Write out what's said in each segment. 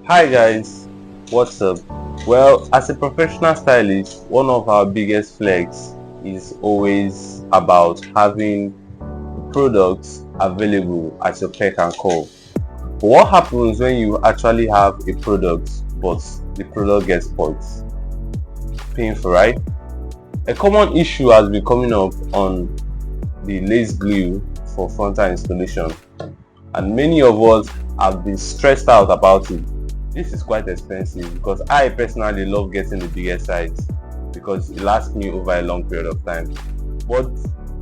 Hi guys, what's up? Well, as a professional stylist, one of our biggest flex is always about having products available at your beck and call. But what happens when you actually have a product but the product gets spoiled? Painful, right? A common issue has been coming up on the lace glue for frontal installation, and many of us have been stressed out about it. This is quite expensive because I personally love getting the biggest size because it lasts me over a long period of time. But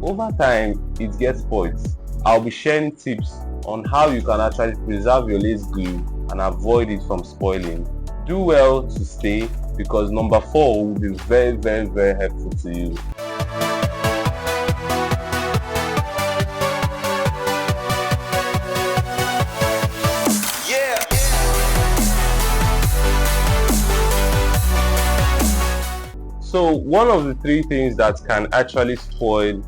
over time, it gets spoiled. I'll be sharing tips on how you can actually preserve your lace glue and avoid it from spoiling. Do well to stay because number 4 will be very helpful to you. So one of the 3 things that can actually spoil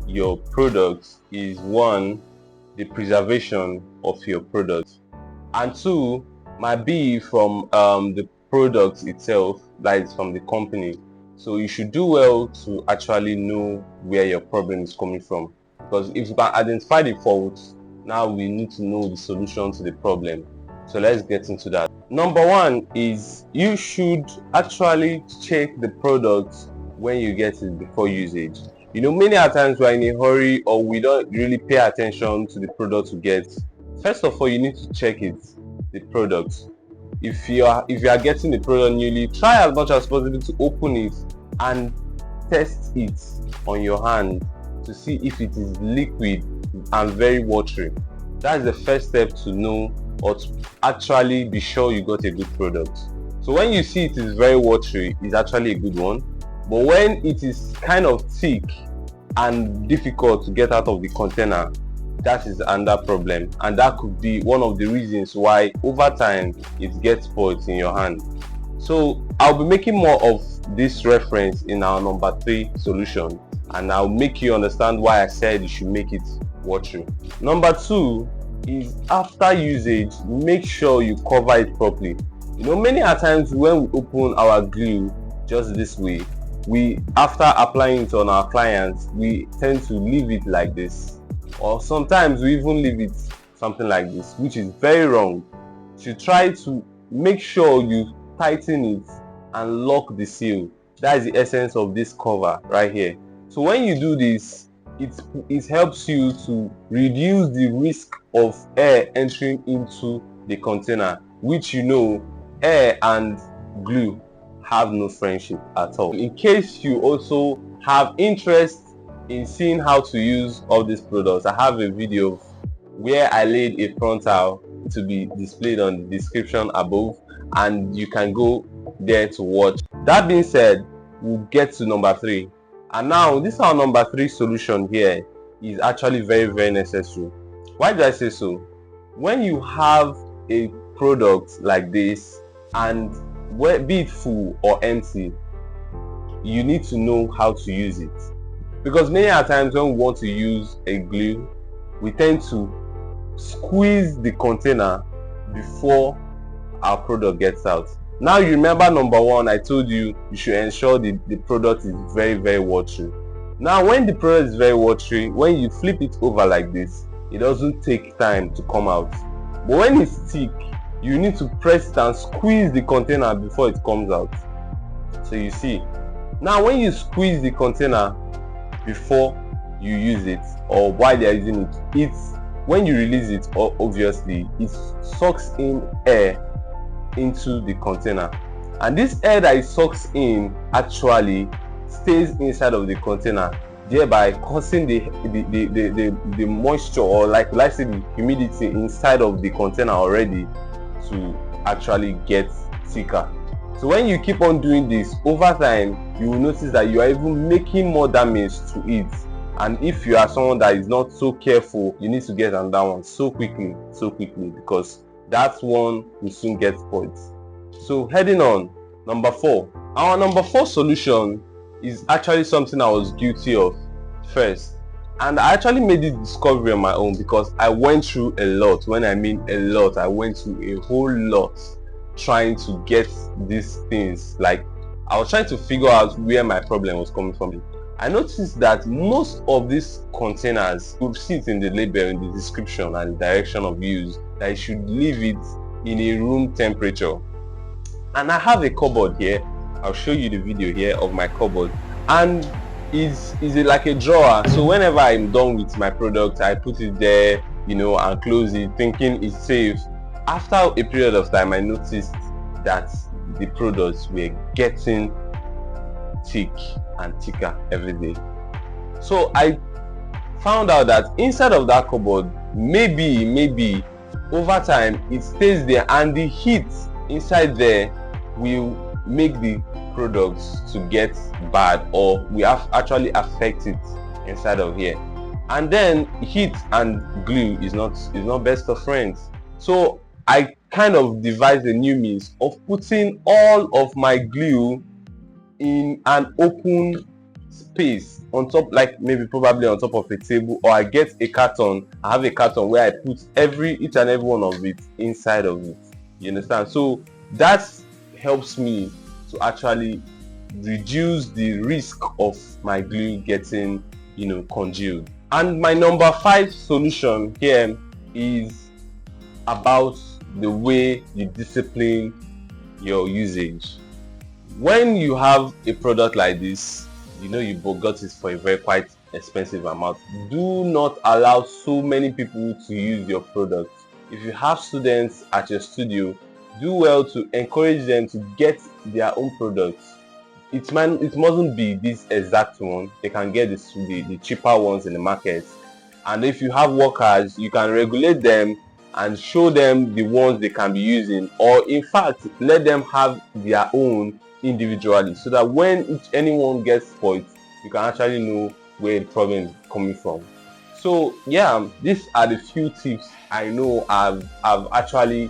your product is 1, the preservation of your product, and 2, might be from the product itself, that is from the company. So you should do well to actually know where your problem is coming from, because if you can identify the fault, now we need to know the solution to the problem. So let's get into that. Number 1 is you should actually check the product when you get it before usage. Many times we're in a hurry or we don't really pay attention to the product we get. First of all, you need to check the product. If you are getting the product newly, try as much as possible to open it and test it on your hand to see if it is liquid and very watery. That's the first step to know or to actually be sure you got a good product. So when you see it is very watery, it's actually a good one. But when it is kind of thick and difficult to get out of the container, that is another problem, and that could be one of the reasons why over time it gets spoiled in your hand. So I'll be making more of this reference in our number 3 solution, and I'll make you understand why I said you should make it watery. Number 2 is after usage, make sure you cover it properly. Many a times when we open our glue just this way, after applying it on our clients, we tend to leave it like this, or sometimes we even leave it something like this, which is very wrong. You try to make sure you tighten it and lock the seal. That is the essence of this cover right here. So when you do this, it helps you to reduce the risk of air entering into the container, which air and glue have no friendship at all. In case you also have interest in seeing how to use all these products, I have a video where I laid a frontal to be displayed on the description above, and you can go there to watch. That being said, we'll get to number 3. And now this our number 3 solution here is actually very necessary. Why did I say so? When you have a product like this, and be it full or empty, you need to know how to use it, because many times when we want to use a glue, we tend to squeeze the container before our product gets out. Now you remember number 1, I told you should ensure the product is very watery. Now when the product is very watery, when you flip it over like this, it doesn't take time to come out. But when it's thick, you need to press it and squeeze the container before it comes out. So you see, now when you squeeze the container before you use it or while you're using it, when you release it, obviously it sucks in air into the container, and this air that it sucks in actually stays inside of the container, thereby causing the moisture, or let's say the humidity inside of the container already, to actually get thicker. So when you keep on doing this over time, you will notice that you are even making more damage to it, and if you are someone that is not so careful, you need to get another one so quickly, because that one will soon get spoiled. So heading on, number 4. Our number 4 solution is actually something I was guilty of first, and I actually made this discovery on my own because I went through a lot. When I mean a lot, I went through a whole lot trying to get these things. Like, I was trying to figure out where my problem was coming from. I noticed that most of these containers, you'll see it in the label, in the description and the direction of use, that you should leave it in a room temperature. And I have a cupboard here. I'll show you the video here of my cupboard, and it's like a drawer. So whenever I'm done with my product, I put it there, you know, and close it, thinking it's safe. After a period of time, I noticed that the products were getting thick and thicker every day. So I found out that inside of that cupboard, maybe over time it stays there, and the heat inside there will make the products to get bad, or we have actually affect it inside of here. And then heat and glue is not best of friends. So I kind of devised a new means of putting all of my glue in an open space on top, like maybe probably on top of a table, or I get a carton. I have a carton where I put each and every one of it inside of it. You understand? So that helps me to actually reduce the risk of my glue getting, you know, congealed. And my number 5 solution here is about the way you discipline your usage. When you have a product like this, you know you got it for a very quite expensive amount, do not allow so many people to use your product. If you have students at your studio, do well to encourage them to get their own products. It mustn't be this exact one. They can get the cheaper ones in the market. And if you have workers, you can regulate them and show them the ones they can be using, or in fact let them have their own individually, so that when anyone gets spoiled, you can actually know where the problem is coming from. So yeah, these are the few tips I know I've actually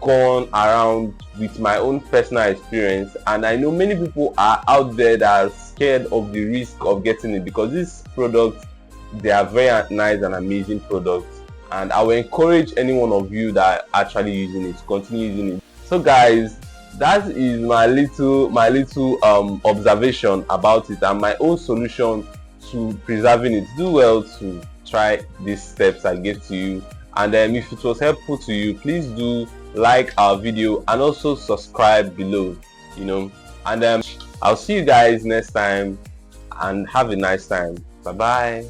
gone around with my own personal experience, and I know many people are out there that are scared of the risk of getting it, because these products, they are very nice and amazing products, and I will encourage any one of you that are actually using it to continue using it. So guys, that is my little observation about it and my own solution to preserving it. Do well to try these steps I gave to you, and if it was helpful to you, please do like our video and also subscribe below, you know. And I'll see you guys next time, and have a nice time. Bye.